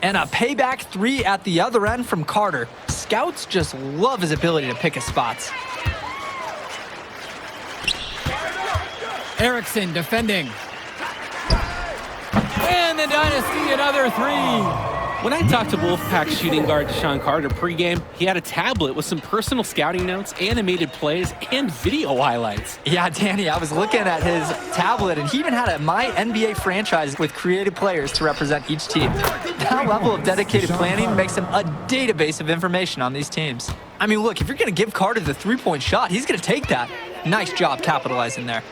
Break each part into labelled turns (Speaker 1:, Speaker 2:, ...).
Speaker 1: And a payback three at the other end from Carter. Scouts just love his ability to pick his spots.
Speaker 2: Erickson defending. And the Dynasty another three.
Speaker 3: When I talked to Wolfpack shooting guard Deshaun Carter pregame, he had a tablet with some personal scouting notes, animated plays, and video highlights.
Speaker 1: Yeah, Danny, I was looking at his tablet, and he even had a My NBA franchise with creative players to represent each team. That level of dedicated planning makes him a database of information on these teams. I mean, look, if you're going to give Carter the three-point shot, he's going to take that. Nice job capitalizing there.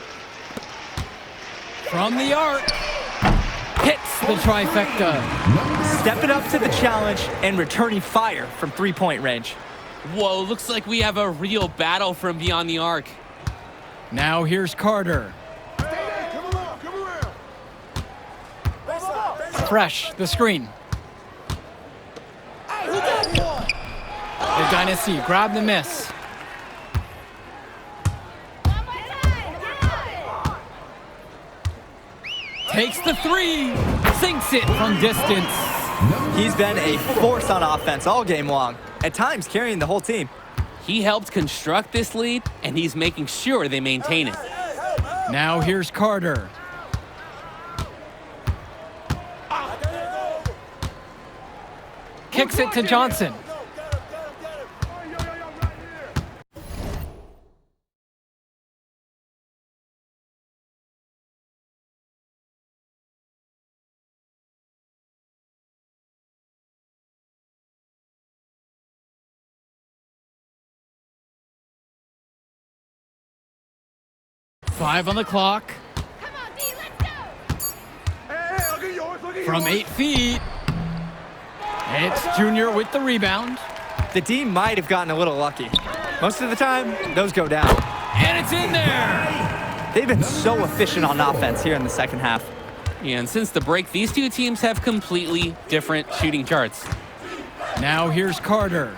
Speaker 2: From the arc. Hits the trifecta.
Speaker 1: Stepping up to the challenge and returning fire from three-point range.
Speaker 3: Whoa, looks like we have a real battle from beyond the arc.
Speaker 2: Now here's Carter. Fresh, the screen. The Dynasty grab the miss. Takes the three, sinks it from distance.
Speaker 1: He's been a force on offense all game long, at times carrying the whole team.
Speaker 3: He helped construct this lead, and he's making sure they maintain it.
Speaker 2: Now here's Carter. Kicks it to Johnson. Five on the clock. From 8 feet. It's Junior with the rebound.
Speaker 1: The team might have gotten a little lucky. Most of the time, those go down.
Speaker 2: And it's in there.
Speaker 1: They've been so efficient on offense here in the second half.
Speaker 3: And since the break, these two teams have completely different shooting charts.
Speaker 2: Now here's Carter.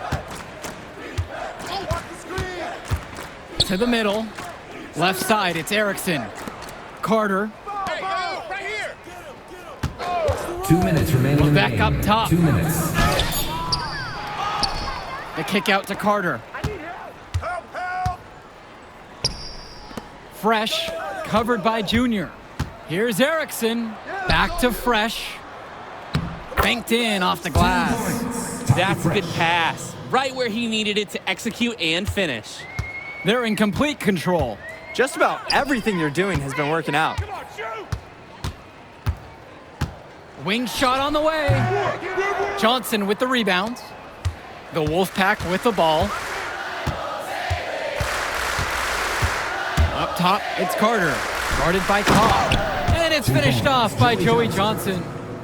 Speaker 2: To the middle. Left side, it's Erickson. Carter.
Speaker 4: 2 minutes remaining.
Speaker 2: Well, back up top.
Speaker 4: 2 minutes.
Speaker 2: The kick out to Carter. Fresh, covered by Junior. Here's Erickson. Back to Fresh. Banked in off the glass.
Speaker 3: That's a good pass. Right where he needed it to execute and finish.
Speaker 2: They're in complete control.
Speaker 1: Just about everything you're doing has been working out.
Speaker 2: Wing shot on the way. Johnson with the rebound. The Wolfpack with the ball. Up top, it's Carter. Guarded by Cobb. And it's finished off by Joey Johnson.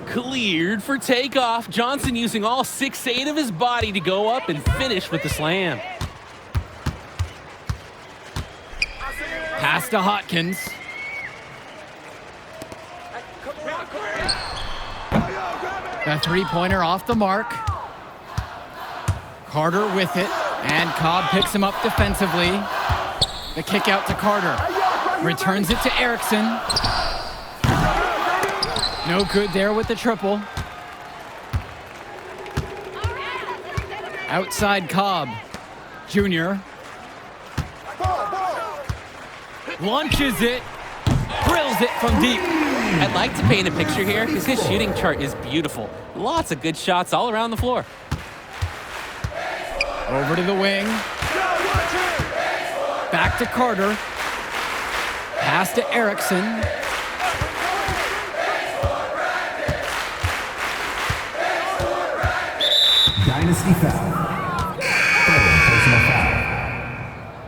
Speaker 3: Cleared for takeoff. Johnson using all 6'8" of his body to go up and finish with the slam.
Speaker 2: Pass to Hotkins. The three-pointer off the mark. Carter with it, and Cobb picks him up defensively. The kick out to Carter. Returns it to Erickson. No good there with the triple. Outside Cobb. Junior. Launches it, drills it from deep.
Speaker 3: I'd like to paint a picture here because his shooting chart is beautiful. Lots of good shots all around the floor.
Speaker 2: Over to the wing. Back to Carter. Pass to Erickson.
Speaker 4: Dynasty foul. Third personal foul.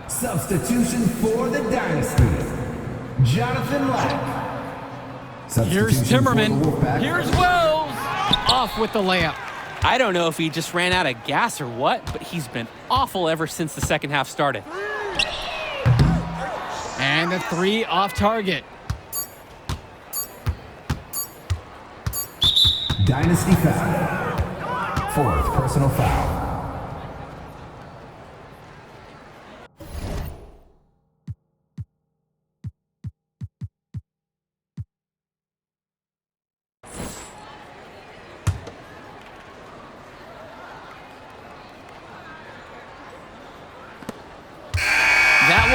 Speaker 4: Substitution for the Dynasty. Jonathan Lack.
Speaker 2: Here's
Speaker 4: Substitution for the
Speaker 2: Timmerman.
Speaker 4: Wolfpack.
Speaker 2: Here's Wells. Off with the layup.
Speaker 3: I don't know if he just ran out of gas or what, but he's been awful ever since the second half started.
Speaker 2: And the three off target.
Speaker 4: Dynasty foul. Fourth personal foul.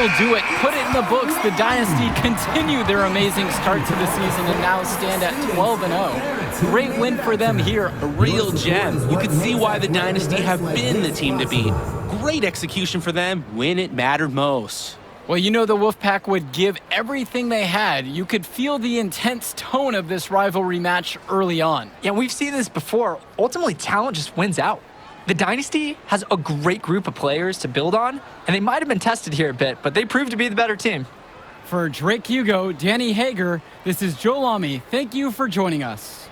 Speaker 2: will do it. Put it in the books. The Dynasty continue their amazing start to the season and now stand at 12-0. Great win for them here.
Speaker 3: A real gem. You could see why the Dynasty have been the team to beat. Great execution for them when it mattered most.
Speaker 2: Well, you know the Wolfpack would give everything they had. You could feel the intense tone of this rivalry match early on.
Speaker 1: Yeah, we've seen this before. Ultimately, talent just wins out. The Dynasty has a great group of players to build on, and they might have been tested here a bit, but they proved to be the better team.
Speaker 2: For Drake Hugo, Danny Hager, this is Joe Lamy. Thank you for joining us.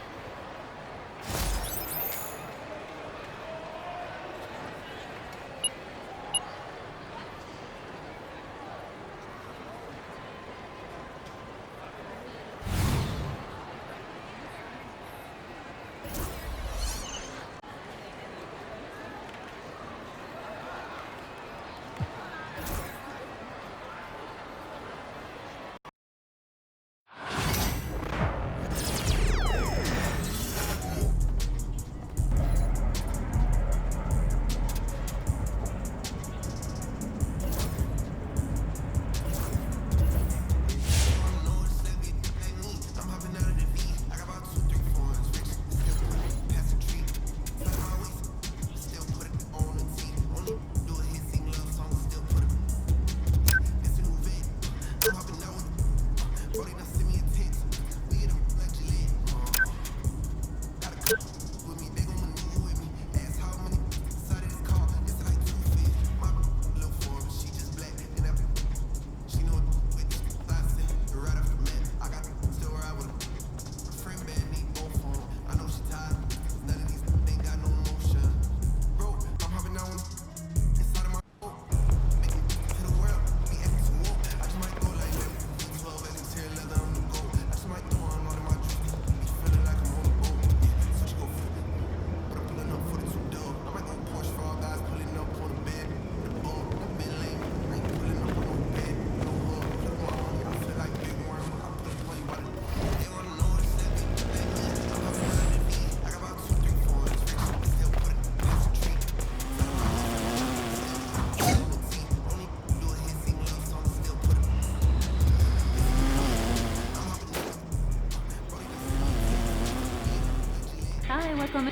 Speaker 5: Hi, welcome.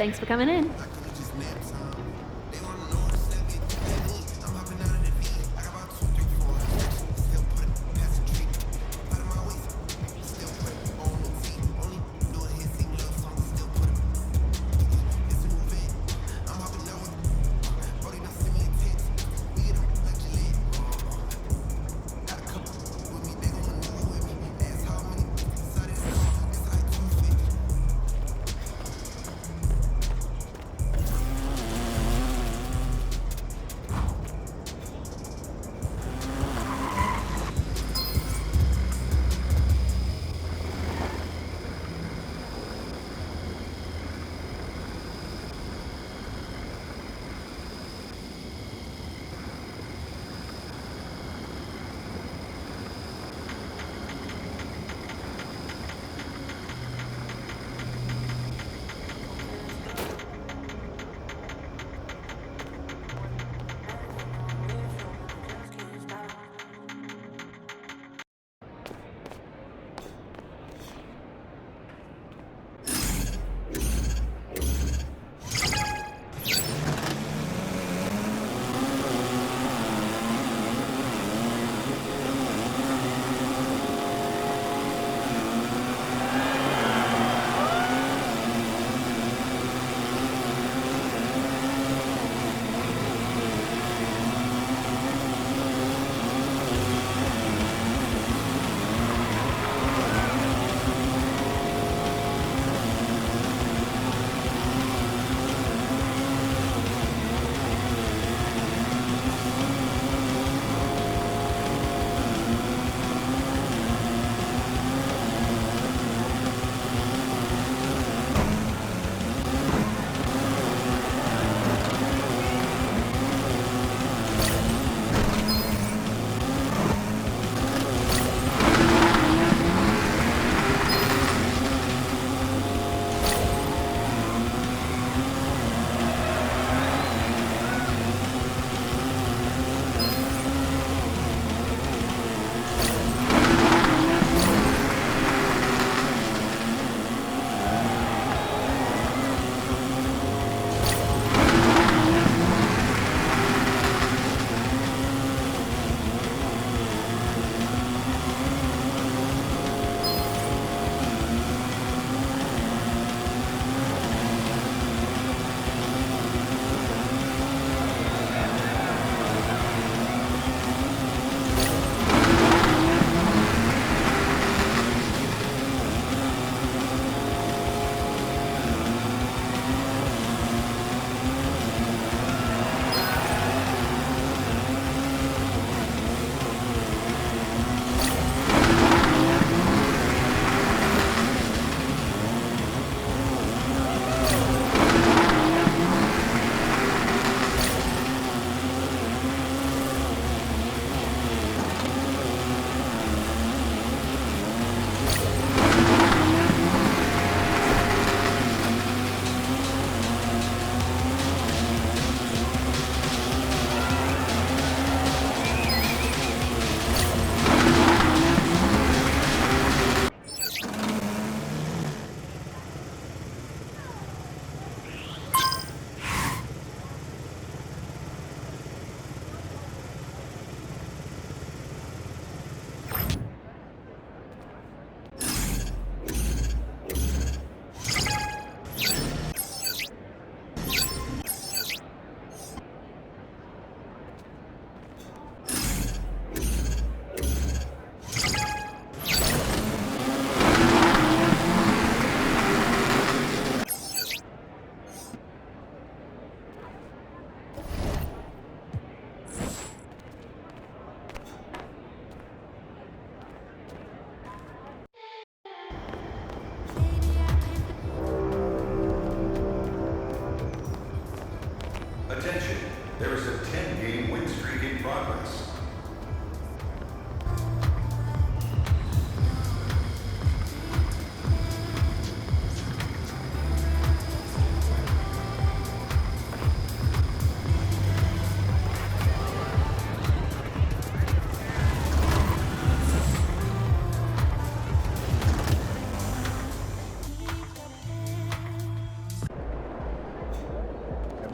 Speaker 5: Thanks for coming in.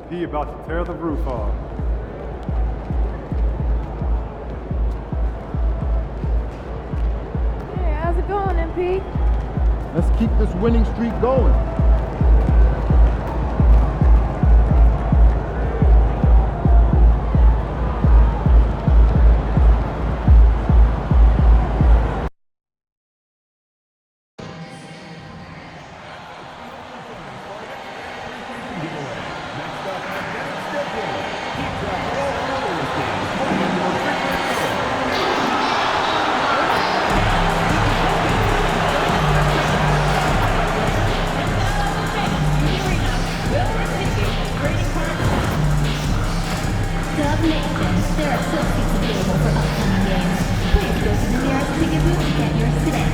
Speaker 6: He about to tear the roof off.
Speaker 7: Hey, how's it going, MP?
Speaker 6: Let's keep this winning streak going.
Speaker 8: Dub Nation, there are still seats available for upcoming games. Please go to the nearest ticket booth and get yours today.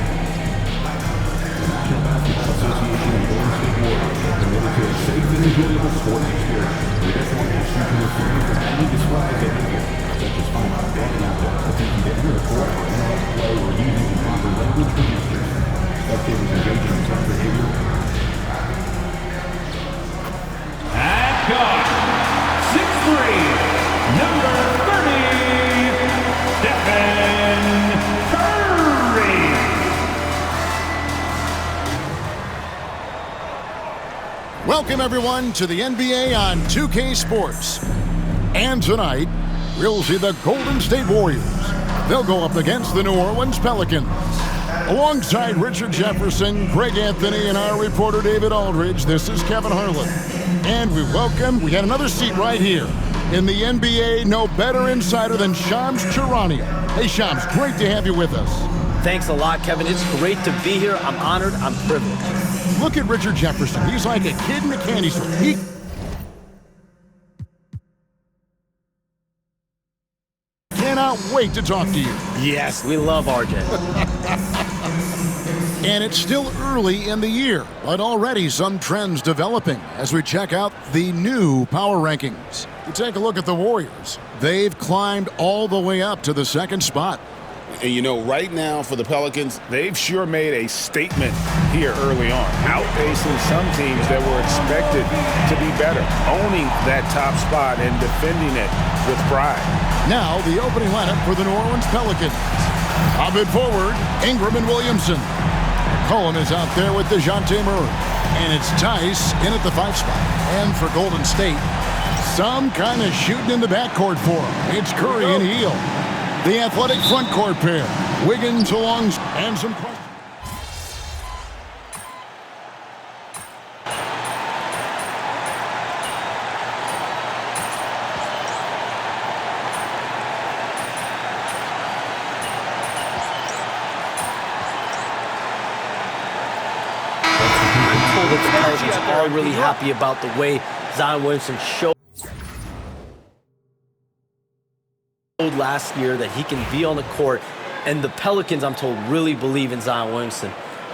Speaker 4: National Basketball Association and Golden State Warriors are committed to a safe and enjoyable sporting experience. We therefore ask you to refrain from any disruptive behavior, such as fighting, walking out there, attempting to enter the court or interrupt play, or using improper language or gestures. Spectators engaging in such behavior.
Speaker 9: At guard, 6'3", number 30, Stephen Curry.
Speaker 10: Welcome, everyone, to the NBA on 2K Sports. And tonight, we'll see the Golden State Warriors. They'll go up against the New Orleans Pelicans. Alongside Richard Jefferson, Greg Anthony, and our reporter David Aldridge, this is Kevin Harlan. And we had another seat right here. In the NBA, no better insider than Shams Charania. Hey, Shams, great to have you with us.
Speaker 11: Thanks a lot, Kevin. It's great to be here. I'm honored. I'm privileged.
Speaker 10: Look at Richard Jefferson. He's like a kid in a candy store. He cannot wait to talk to you.
Speaker 11: Yes, we love RJ.
Speaker 10: And it's still early in the year, but already some trends developing as we check out the new power rankings. We take a look at the Warriors. They've climbed all the way up to the second spot.
Speaker 12: And you know, right now for the Pelicans, they've sure made a statement here early on, outpacing some teams that were expected to be better, owning that top spot and defending it with pride.
Speaker 10: Now the opening lineup for the New Orleans Pelicans. Ovid forward, Ingram and Williamson. Cohen is out there with DeJounte Murray. And it's Tice in at the 5 spot. And for Golden State, some kind of shooting in the backcourt for him. It's Curry and Hield. The athletic front court pair, Wiggins along, and some questions.
Speaker 11: I'm told that the Pelicans are really happy about the way Zion Williamson showed last year that he can be on the court, and the Pelicans, I'm told, really believe in Zion Williamson.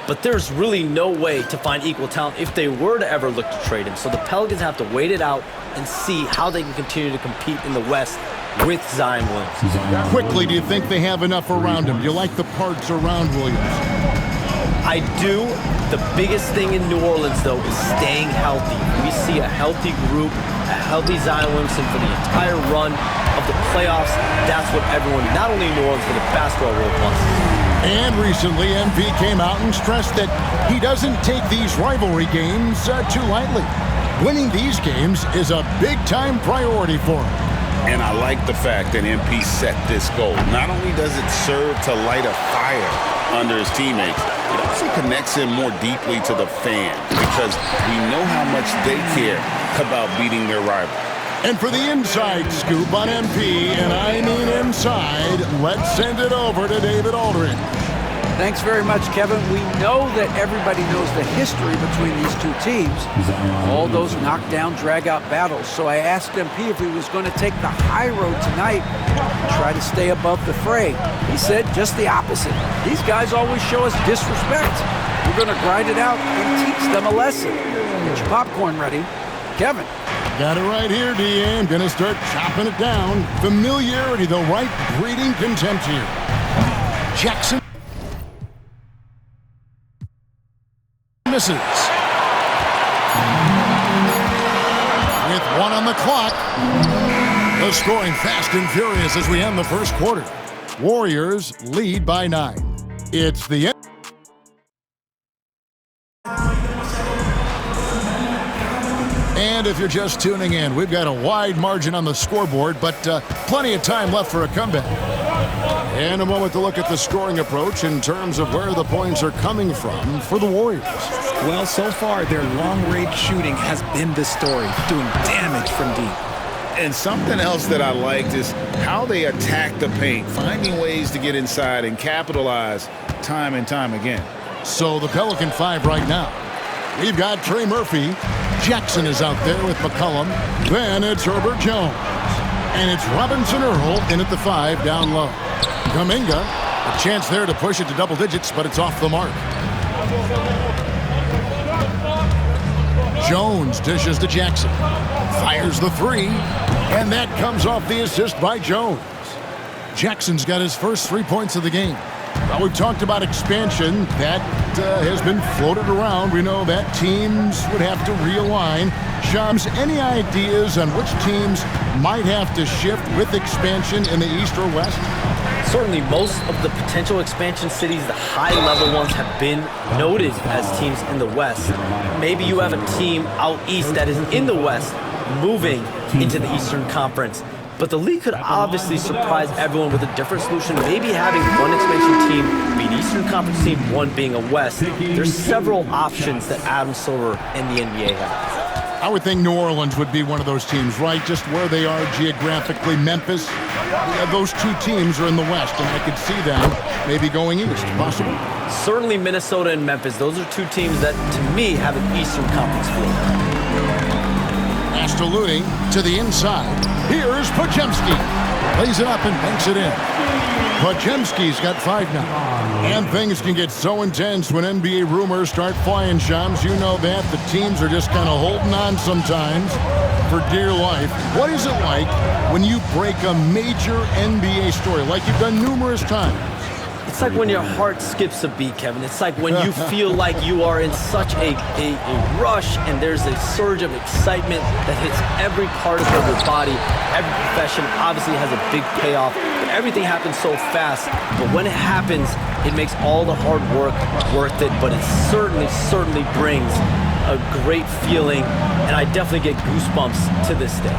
Speaker 11: But there's really no way to find equal talent if they were to ever look to trade him. So the Pelicans have to wait it out and see how they can continue to compete in the West with Zion Williamson.
Speaker 10: Quickly, do you think they have enough around him? Do you like the parts around Williamson?
Speaker 11: I do. The biggest thing in New Orleans, though, is staying healthy. We see a healthy group, a healthy Zion Williamson for the entire run of the playoffs. That's what everyone, not only in New Orleans, but the basketball world wants.
Speaker 10: And recently, MP came out and stressed that he doesn't take these rivalry games too lightly. Winning these games is a big-time priority for him.
Speaker 12: And I like the fact that MP set this goal. Not only does it serve to light a fire under his teammates, it also connects him more deeply to the fans because we know how much they care about beating their rival.
Speaker 10: And for the inside scoop on MP, and I mean inside, let's send it over to David Aldridge.
Speaker 13: Thanks very much, Kevin. We know that everybody knows the history between these two teams, all those knockdown, drag-out battles. So I asked MP if he was going to take the high road tonight and try to stay above the fray. He said just the opposite. These guys always show us disrespect. We're going to grind it out and teach them a lesson. Get your popcorn ready. Kevin.
Speaker 10: Got it right here, D.A. I'm going to start chopping it down. Familiarity, the right breeding contempt here. Jackson misses. With 1 on the clock. The scoring fast and furious as we end the first quarter. Warriors lead by 9. It's the end. And if you're just tuning in, we've got a wide margin on the scoreboard, but plenty of time left for a comeback. And a moment to look at the scoring approach in terms of where the points are coming from for the Warriors.
Speaker 14: Well, so far, their long-range shooting has been the story, doing damage from deep.
Speaker 12: And something else that I liked is how they attack the paint, finding ways to get inside and capitalize time and time again.
Speaker 10: So the Pelican 5 right now. We've got Trey Murphy. Jackson is out there with McCollum. Then it's Herbert Jones. And it's Robinson Earl in at the 5 down low. Kuminga, a chance there to push it to double digits, but it's off the mark. Jones dishes to Jackson. Fires the 3. And that comes off the assist by Jones. Jackson's got his first 3 points of the game. Well, we've talked about expansion. That has been floated around. We know that teams would have to realign. Shams, any ideas on which teams might have to shift with expansion in the East or West?
Speaker 11: Certainly most of the potential expansion cities, the high-level ones, have been noted as teams in the West. Maybe you have a team out East that is in the West moving into the Eastern Conference. But the league could obviously surprise everyone with a different solution. Maybe having one expansion team be an Eastern Conference team, one being a West. There's several options that Adam Silver and the NBA have.
Speaker 10: I would think New Orleans would be one of those teams, right? Just where they are geographically. Memphis, those two teams are in the West, and I could see them maybe going East, possible.
Speaker 11: Certainly Minnesota and Memphis. Those are two teams that, to me, have an Eastern Conference feel.
Speaker 10: Pass to Looney to the inside. Here's Podziemski. Lays it up and banks it in. Podziemski's got 5 now. And things can get so intense when NBA rumors start flying, Shams. You know that. The teams are just kind of holding on sometimes for dear life. What is it like when you break a major NBA story, like you've done numerous times?
Speaker 11: It's like when your heart skips a beat, Kevin. It's like when you feel like you are in such a rush and there's a surge of excitement that hits every particle of your body. Every profession obviously has a big payoff, but everything happens so fast. But when it happens, it makes all the hard work worth it, but it certainly brings a great feeling, and I definitely get goosebumps to this day.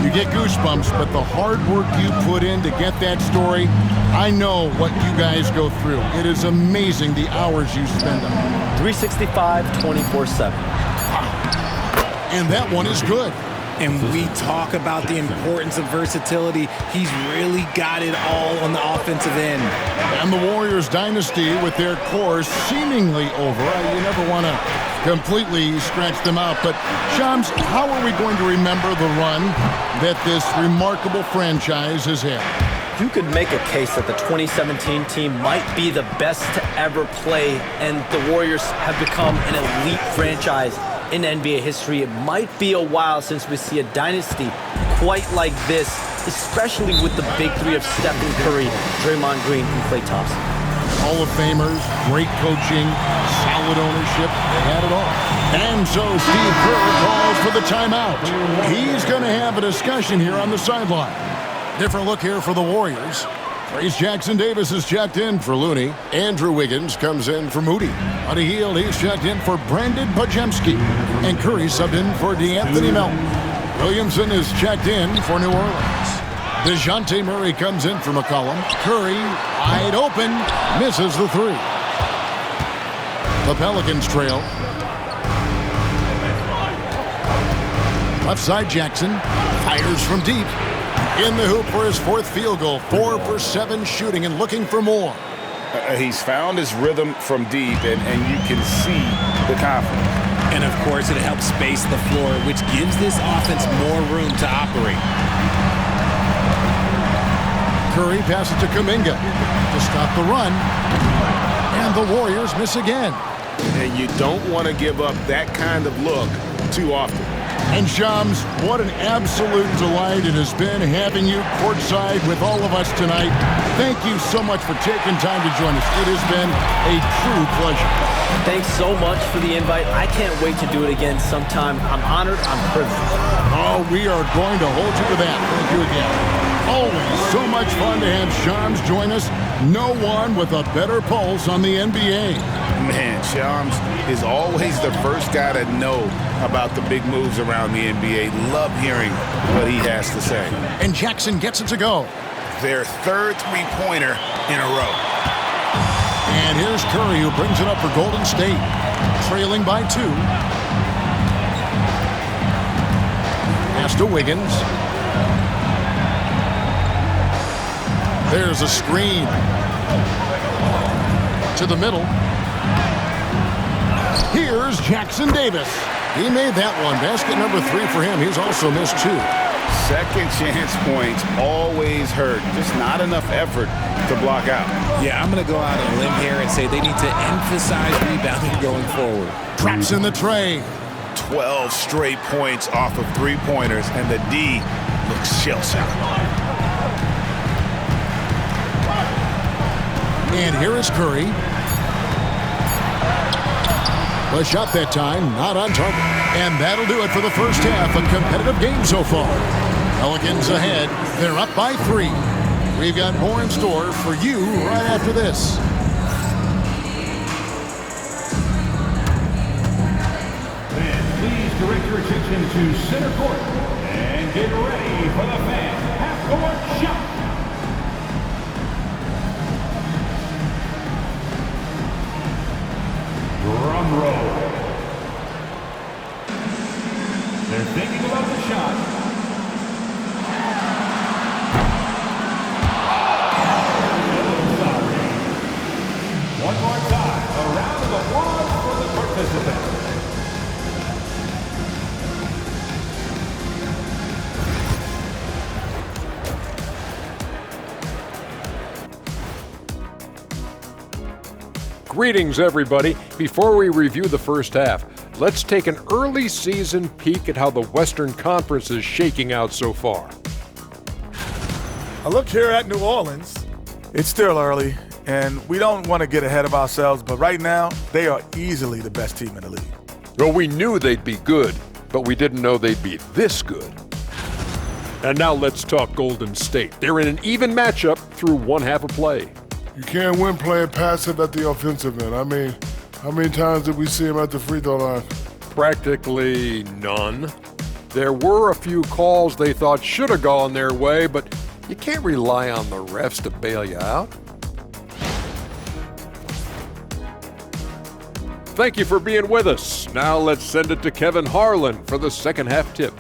Speaker 10: You get goosebumps, but the hard work you put in to get that story, I know what you guys go through. It is amazing the hours you spend on it.
Speaker 11: 365, 24/7.
Speaker 10: And that one is good.
Speaker 14: And we talk about the importance of versatility. He's really got it all on the offensive end.
Speaker 10: And the Warriors dynasty with their core seemingly over. You never want to completely scratch them out. But, Shams, how are we going to remember the run that this remarkable franchise has had?
Speaker 11: You could make a case that the 2017 team might be the best to ever play, and the Warriors have become an elite franchise in NBA history. It might be a while since we see a dynasty quite like this, especially with the big three of Stephen Curry, Draymond Green, and Klay Thompson.
Speaker 10: Hall of Famers, great coaching, solid ownership, they had it all. And so Steve Kerr calls for the timeout. He's going to have a discussion here on the sideline. Different look here for the Warriors. Trace Jackson-Davis is checked in for Looney. Andrew Wiggins comes in for Moody. Buddy Hield, he's checked in for Brandon Podziemski. And Curry subbed in for DeAnthony Melton. Williamson is checked in for New Orleans. DeJounte Murray comes in for McCollum. Curry, wide open, misses the 3. The Pelicans trail. Left side Jackson, fires from deep. In the hoop for his 4th field goal. 4 for 7 shooting and looking for more.
Speaker 12: He's found his rhythm from deep, and you can see the confidence.
Speaker 14: And, of course, it helps space the floor, which gives this offense more room to operate.
Speaker 10: Curry passes to Kuminga to stop the run. And the Warriors miss again.
Speaker 12: And you don't want to give up that kind of look too often.
Speaker 10: And Shams, what an absolute delight it has been having you courtside with all of us tonight. Thank you so much for taking time to join us. It has been a true pleasure.
Speaker 11: Thanks so much for the invite. I can't wait to do it again sometime. I'm honored. I'm privileged.
Speaker 10: Oh, we are going to hold you to that. Thank you again. Always so much fun to have Shams join us. No one with a better pulse on the NBA.
Speaker 12: Man, Shams is always the first guy to know about the big moves around the NBA. Love hearing what he has to say.
Speaker 10: And Jackson gets it to go.
Speaker 12: Their third three-pointer in a row.
Speaker 10: And here's Curry, who brings it up for Golden State, trailing by 2. Pass to Wiggins. There's a screen. To the middle. Here's Jackson Davis. He made that one. Basket number 3 for him. He's also missed 2.
Speaker 12: Second chance points always hurt. Just not enough effort to block out.
Speaker 14: Yeah, I'm going to go out on a limb here and say they need to emphasize rebounding going forward.
Speaker 10: Traps in the tray.
Speaker 12: 12 straight points off of three-pointers, and the D looks shell-shocked.
Speaker 10: And here is Curry. The shot that time, not on target. And that'll do it for the first half. A competitive game so far. Pelicans ahead. They're up by 3. We've got more in store for you right after this.
Speaker 9: Then please direct your attention to center court and get ready for the fan half-court shot. Drum roll. They're thinking about the shot. One more time, a round of applause for the participants.
Speaker 15: Greetings, everybody. Before we review the first half, let's take an early season peek at how the Western Conference is shaking out so far.
Speaker 16: I look here at New Orleans. It's still early, and we don't want to get ahead of ourselves, but right now, they are easily the best team in the league.
Speaker 15: Well, we knew they'd be good, but we didn't know they'd be this good. And now let's talk Golden State. They're in an even matchup through one half of play.
Speaker 6: You can't win playing passive at the offensive end. I mean, how many times did we see him at the free throw line?
Speaker 15: Practically none. There were a few calls they thought should have gone their way, but you can't rely on the refs to bail you out. Thank you for being with us. Now let's send it to Kevin Harlan for the second half tip.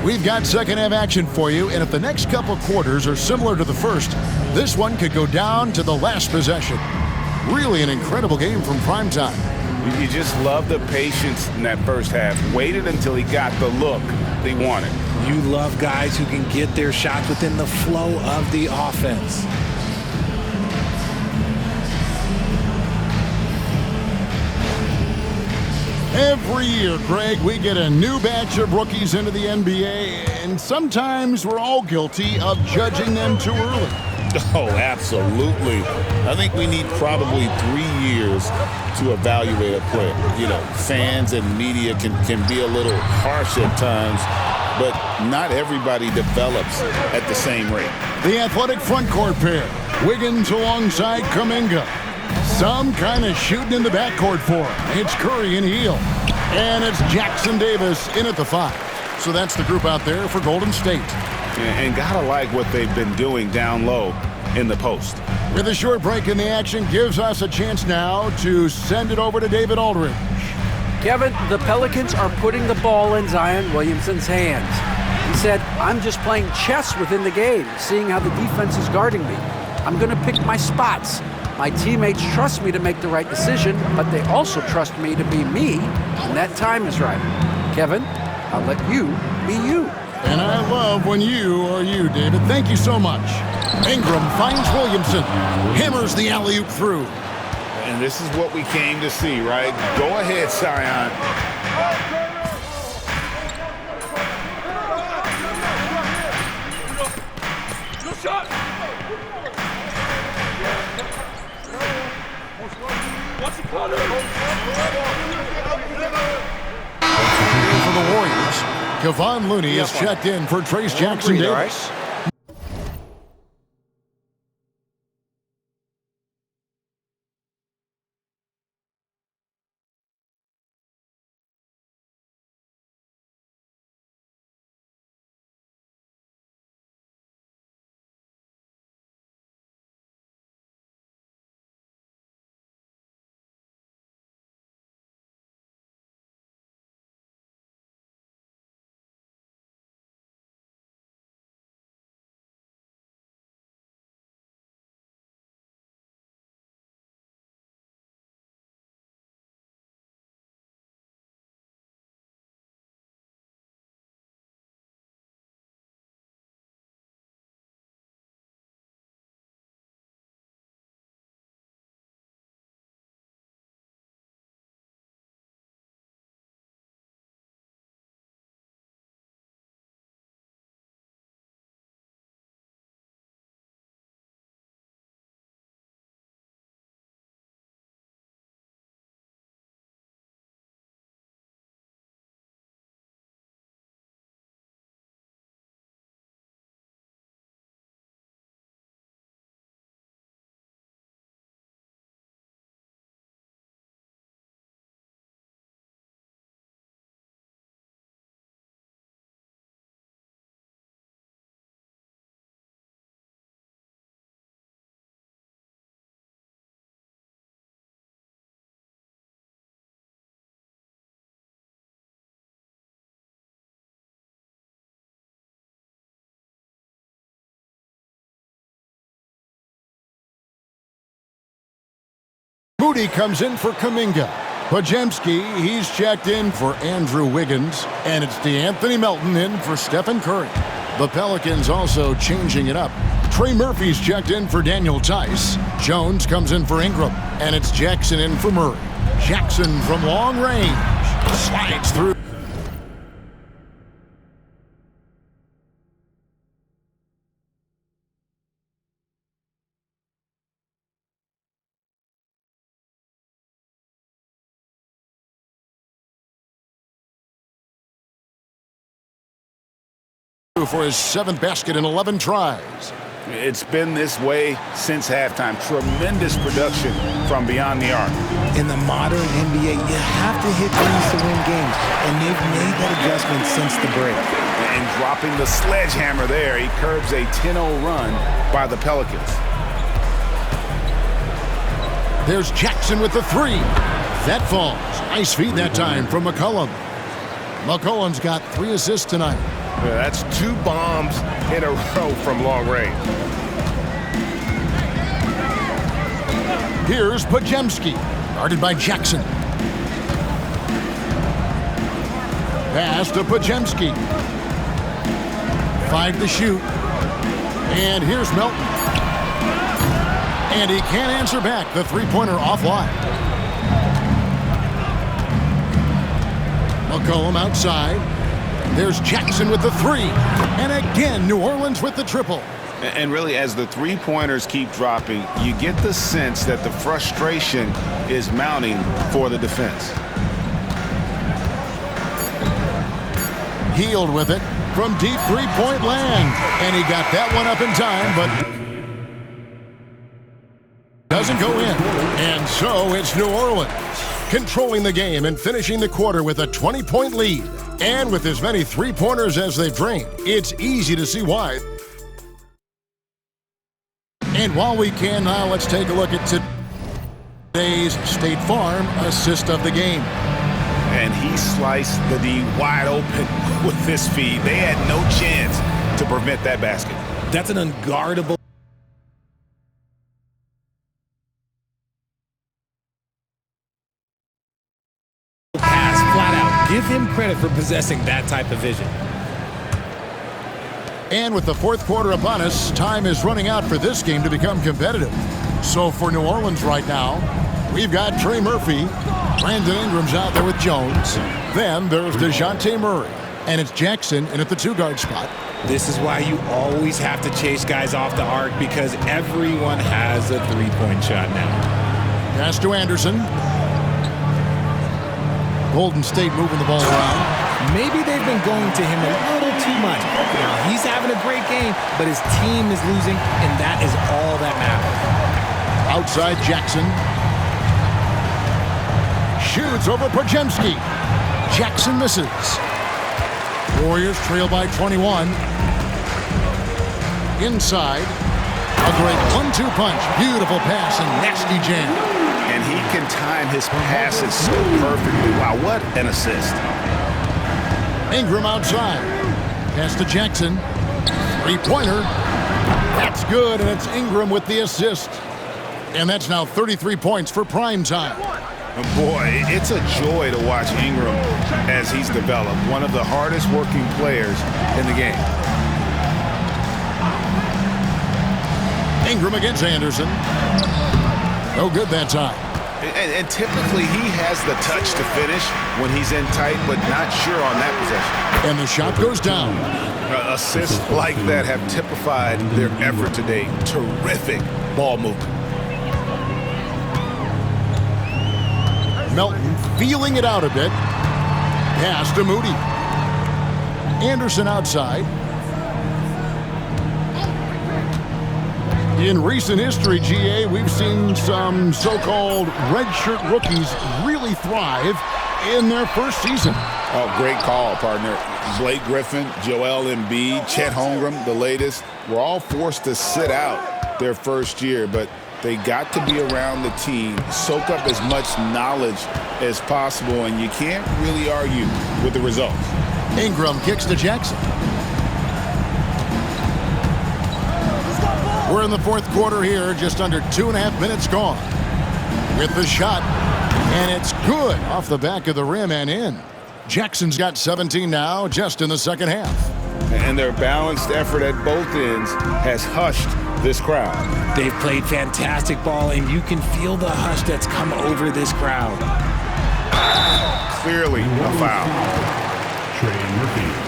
Speaker 10: We've got second half action for you, and if the next couple quarters are similar to the first, this one could go down to the last possession. Really an incredible game from primetime.
Speaker 12: You just love the patience in that first half. Waited until he got the look they wanted.
Speaker 14: You love guys who can get their shots within the flow of the offense.
Speaker 10: Every year, Greg, we get a new batch of rookies into the NBA, and sometimes we're all guilty of judging them too early.
Speaker 12: Oh, absolutely. I think we need probably 3 years to evaluate a player. You know, fans and media can be a little harsh at times, but not everybody develops at the same rate.
Speaker 10: The athletic front court pair, Wiggins alongside Kuminga. Some kind of shooting in the backcourt for him. It's Curry and Hill. And it's Jackson Davis in at the 5. So that's the group out there for Golden State.
Speaker 12: And gotta like what they've been doing down low in the post.
Speaker 10: With a short break in the action, gives us a chance now to send it over to David Aldridge.
Speaker 13: Kevin, the Pelicans are putting the ball in Zion Williamson's hands. He said, I'm just playing chess within the game, seeing how the defense is guarding me. I'm going to pick my spots. My teammates trust me to make the right decision, but they also trust me to be me, and that time is right. Kevin? I'll let you be you.
Speaker 10: And I love when you are you, David. Thank you so much. Ingram finds Williamson. Hammers the alley-oop through.
Speaker 12: And this is what we came to see, right? Go ahead, Zion.
Speaker 10: For the Warriors, Kevon Looney is checked in for Trace Jackson Davis. Moody comes in for Kuminga. Podziemski, he's checked in for Andrew Wiggins. And it's DeAnthony Melton in for Stephen Curry. The Pelicans also changing it up. Trey Murphy's checked in for Daniel Tice. Jones comes in for Ingram. And it's Jackson in for Murray. Jackson from long range slides through. For his 7th basket in 11 tries.
Speaker 12: It's been this way since halftime. Tremendous production from beyond the arc.
Speaker 14: In the modern NBA, you have to hit threes to win games, and they've made that adjustment since the break.
Speaker 12: And dropping the sledgehammer there, he curbs a 10-0 run by the Pelicans.
Speaker 10: There's Jackson with the 3. That falls. Nice feed that time from McCollum. McCollum's got 3 assists tonight.
Speaker 17: Yeah, that's 2 bombs in a row from long range.
Speaker 10: Here's Podziemski, guarded by Jackson. Pass to Podziemski. 5 to shoot. And here's Melton. And he can't answer back. The three-pointer offline. McCollum outside. There's Jackson with the 3. And again, New Orleans with the triple.
Speaker 12: And really, as the three-pointers keep dropping, you get the sense that the frustration is mounting for the defense.
Speaker 10: Hield with it from deep three-point land. And he got that one up in time, but doesn't go in. And so it's New Orleans controlling the game and finishing the quarter with a 20-point lead. And with as many three-pointers as they've drained, it's easy to see why. And while we can now, let's take a look at today's State Farm assist of the game.
Speaker 12: And he sliced the D wide open with this feed. They had no chance to prevent that basket.
Speaker 14: That's an unguardable pass, flat out. Give him credit for possessing that type of vision.
Speaker 10: And with the fourth quarter upon us, time is running out for this game to become competitive. So for New Orleans right now, we've got Trey Murphy. Brandon Ingram's out there with Jones. Then there's DeJounte Murray. And it's Jackson in at the 2-guard spot.
Speaker 14: This is why you always have to chase guys off the arc, because everyone has a three-point shot now.
Speaker 10: Pass to Anderson. Golden State moving the ball around.
Speaker 14: Maybe they've been going to him a little too much. Now, he's having a great game, but his team is losing, and that is all that matters.
Speaker 10: Outside Jackson. Shoots over Podziemski. Jackson misses. Warriors trail by 21. Inside. A great 1-2 punch. Beautiful pass and nasty jam.
Speaker 12: And he can time his passes so perfectly. Wow, what an assist.
Speaker 10: Ingram outside. Pass to Jackson. Three-pointer. That's good, and it's Ingram with the assist. And that's now 33 points for prime time.
Speaker 12: Boy, it's a joy to watch Ingram as he's developed. One of the hardest working players in the game.
Speaker 10: Ingram against Anderson. No good that time.
Speaker 12: And typically he has the touch to finish when he's in tight, but not sure on that possession.
Speaker 10: And the shot goes down.
Speaker 12: Assists like that have typified their effort today. Terrific ball movement.
Speaker 10: Melton feeling it out a bit. Pass to Moody. Anderson outside. In recent history, GA, we've seen some so-called redshirt rookies really thrive in their first season.
Speaker 12: Oh, great call, partner. Blake Griffin, Joel Embiid, Chet Holmgren, the latest, were all forced to sit out their first year, but they got to be around the team, soak up as much knowledge as possible, and you can't really argue with the results.
Speaker 10: Ingram kicks to Jackson. We're in the fourth quarter here, just under 2.5 minutes gone. With the shot, and it's good off the back of the rim and in. Jackson's got 17 now, just in the second half.
Speaker 12: And their balanced effort at both ends has hushed this crowd.
Speaker 14: They've played fantastic ball, and you can feel the hush that's come over this crowd.
Speaker 12: Clearly a foul.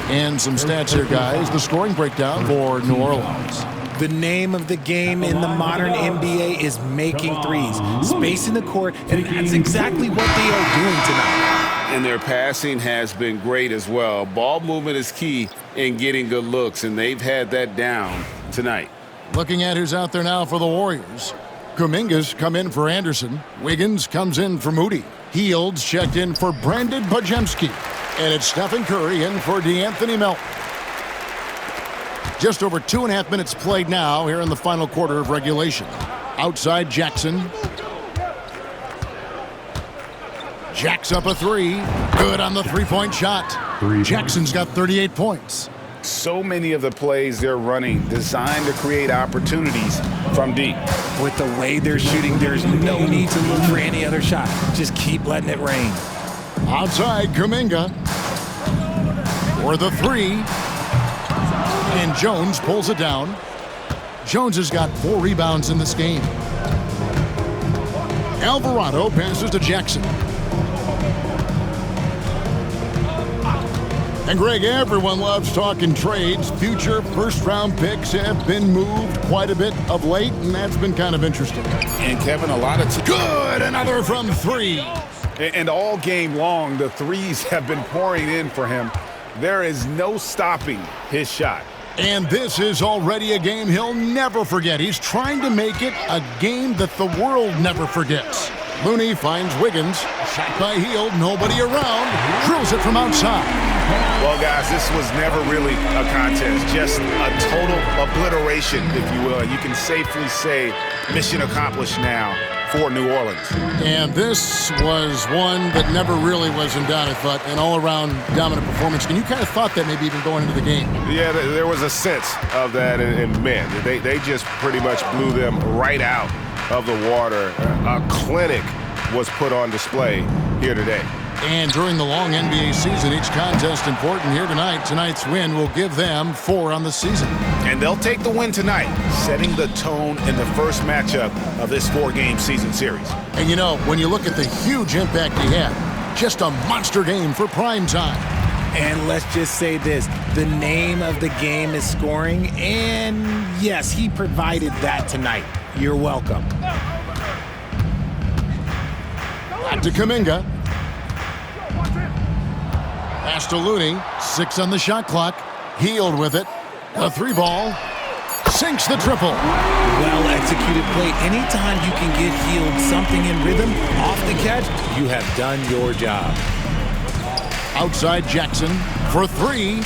Speaker 10: And some stats here, guys. The scoring breakdown for New Orleans.
Speaker 14: The name of the game in the modern NBA is making threes, spacing the court, and that's exactly what they are doing tonight.
Speaker 12: And their passing has been great as well. Ball movement is key in getting good looks, and they've had that down tonight.
Speaker 10: Looking at who's out there now for the Warriors. Kuminga's come in for Anderson. Wiggins comes in for Moody. Hields checked in for Brandon Podziemski. And it's Stephen Curry in for DeAnthony Melton. Just over 2.5 minutes played now here in the final quarter of regulation. Outside Jackson. Jacks up a three. Good on the three-point shot. Jackson's got 38 points.
Speaker 12: So many of the plays they're running designed to create opportunities from deep.
Speaker 14: With the way they're shooting, there's no need to look for any other shot. Just keep letting it rain.
Speaker 10: Outside Kuminga. For the three. And Jones pulls it down. Jones has got 4 rebounds in this game. Alvarado passes to Jackson. And Greg, everyone loves talking trades. Future first-round picks have been moved quite a bit of late, and that's been kind of interesting.
Speaker 12: And Kevin, a lot of
Speaker 10: good, another from 3.
Speaker 12: And all game long, the threes have been pouring in for him. There is no stopping his shot.
Speaker 10: And this is already a game he'll never forget. He's trying to make it a game that the world never forgets. Looney finds Wiggins. Shot by Hield, nobody around. Drills it from outside.
Speaker 12: Well, guys, this was never really a contest. Just a total obliteration, if you will. You can safely say mission accomplished now for New Orleans.
Speaker 10: And this was one that never really was in doubt, I thought, an all-around dominant performance. And you kind of thought that maybe even going into the game.
Speaker 12: Yeah, there was a sense of that, and man, they just pretty much blew them right out of the water. A clinic was put on display here today.
Speaker 10: And during the long NBA season, each contest important here tonight. Tonight's win will give them 4 on the season.
Speaker 12: And they'll take the win tonight, setting the tone in the first matchup of this 4-game season series.
Speaker 10: And you know, when you look at the huge impact he had, just a monster game for prime time.
Speaker 14: And let's just say this, the name of the game is scoring, and yes, he provided that tonight. You're welcome.
Speaker 10: Back to Kuminga. Pass to Looney. 6 on the shot clock. Healed with it. A 3-ball. Sinks the triple.
Speaker 14: Well-executed play. Anytime you can get Hield something in rhythm off the catch, you have done your job.
Speaker 10: Outside Jackson for 3.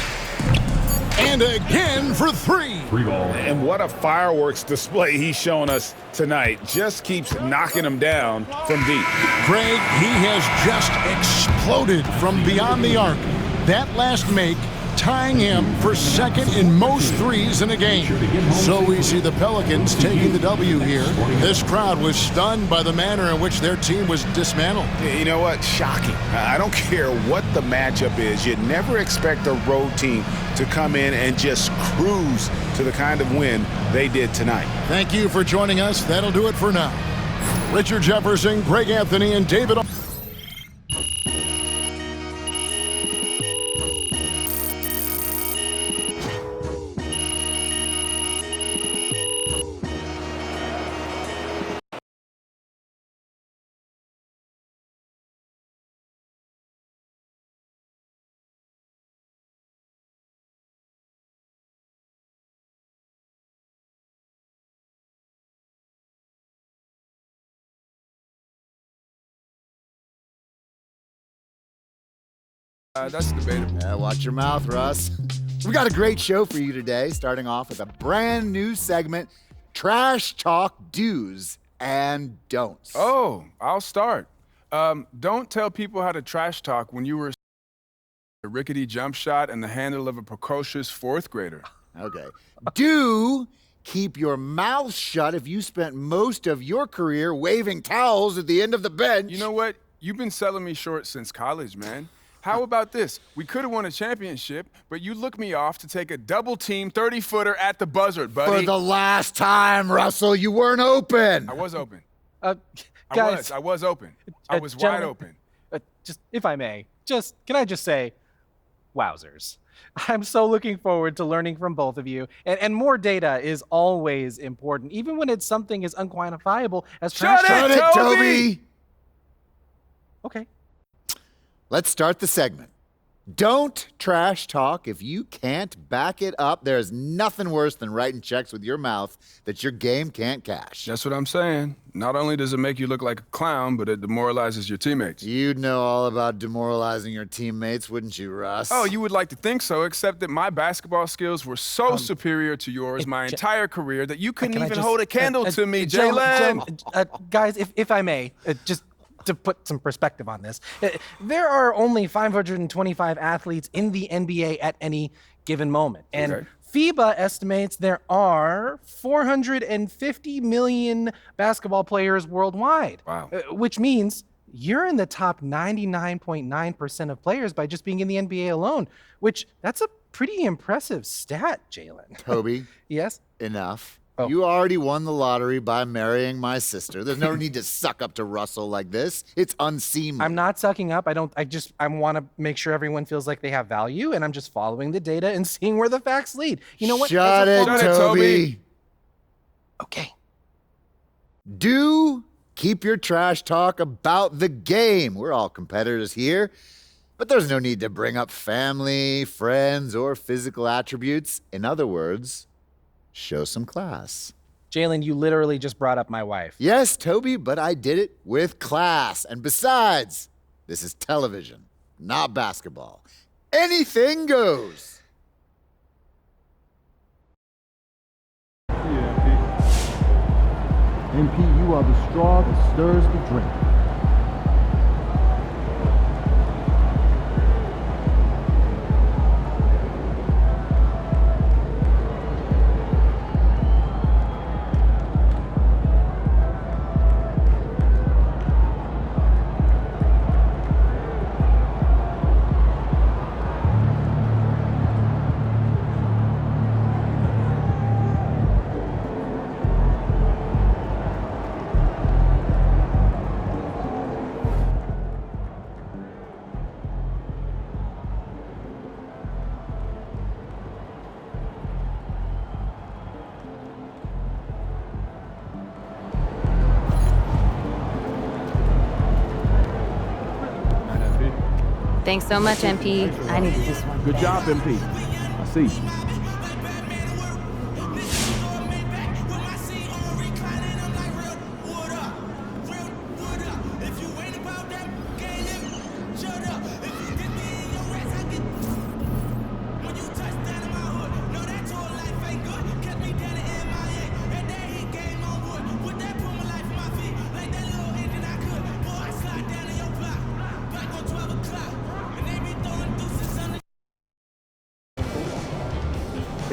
Speaker 10: And again for 3.
Speaker 12: 3 ball. And what a fireworks display he's showing us tonight. Just keeps knocking them down from deep.
Speaker 10: Craig, he has just exploded from beyond the arc. That last make tying him for second in most threes in a game. So we see the Pelicans taking the W here. This crowd was stunned by the manner in which their team was dismantled.
Speaker 12: You know what? Shocking. I don't care what the matchup is. You'd never expect a road team to come in and just cruise to the kind of win they did tonight.
Speaker 10: Thank you for joining us. That'll do it for now. Richard Jefferson, Greg Anthony, and David.
Speaker 18: That's debatable. Watch your mouth, Russ. We got a great show for you today, starting off with a brand new segment, Trash Talk Do's and Don'ts.
Speaker 19: Oh, I'll start. Don't tell people how to trash talk when you were a rickety jump shot and the handle of a precocious 4th grader.
Speaker 18: Okay. Do keep your mouth shut if you spent most of your career waving towels at the end of the bench.
Speaker 19: You know what? You've been selling me short since college, man. How about this? We could have won a championship, but you looked me off to take a double-team 30-footer at the buzzer, buddy.
Speaker 18: For the last time, Russell, you weren't open.
Speaker 19: I was open.
Speaker 20: Guys.
Speaker 19: I was open. I was wide open.
Speaker 20: Just, if I may, can I just say, wowzers. I'm so looking forward to learning from both of you. And more data is always important, even when it's something as unquantifiable as
Speaker 18: Shut it, Toby!
Speaker 20: Okay.
Speaker 18: Let's start the segment. Don't trash talk if you can't back it up. There's nothing worse than writing checks with your mouth that your game can't cash.
Speaker 19: That's what I'm saying. Not only does it make you look like a clown, but it demoralizes your teammates.
Speaker 18: You'd know all about demoralizing your teammates, wouldn't you, Russ?
Speaker 19: Oh, you would like to think so, except that my basketball skills were so superior to yours my entire career that you couldn't even hold a candle to me, Jalen.
Speaker 20: Guys, if I may, just to put some perspective on this, there are only 525 athletes in the NBA at any given moment. And FIBA estimates there are 450 million basketball players worldwide.
Speaker 19: Wow.
Speaker 20: Which means you're in the top 99.9% of players by just being in the NBA alone, which that's a pretty impressive stat, Jalen.
Speaker 18: Toby.
Speaker 20: Yes?
Speaker 18: Enough. Oh. You already won the lottery by marrying my sister. There's no need to suck up to Russell like this. It's unseemly.
Speaker 20: I'm not sucking up. I want to make sure everyone feels like they have value, and I'm just following the data and seeing where the facts lead. You know what?
Speaker 18: Shut it, Toby.
Speaker 20: Okay.
Speaker 18: Do keep your trash talk about the game. We're all competitors here, but there's no need to bring up family, friends, or physical attributes. In other words, show some class.
Speaker 20: Jalen, you literally just brought up my wife.
Speaker 18: Yes, Toby, but I did it with class. And besides, this is television, not basketball. Anything goes.
Speaker 4: MP, you are the straw that stirs the drink.
Speaker 5: Thanks so much, MP. I needed this one.
Speaker 9: Good job, MP. I see you.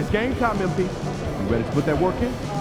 Speaker 9: It's game time, MP. You ready to put that work in?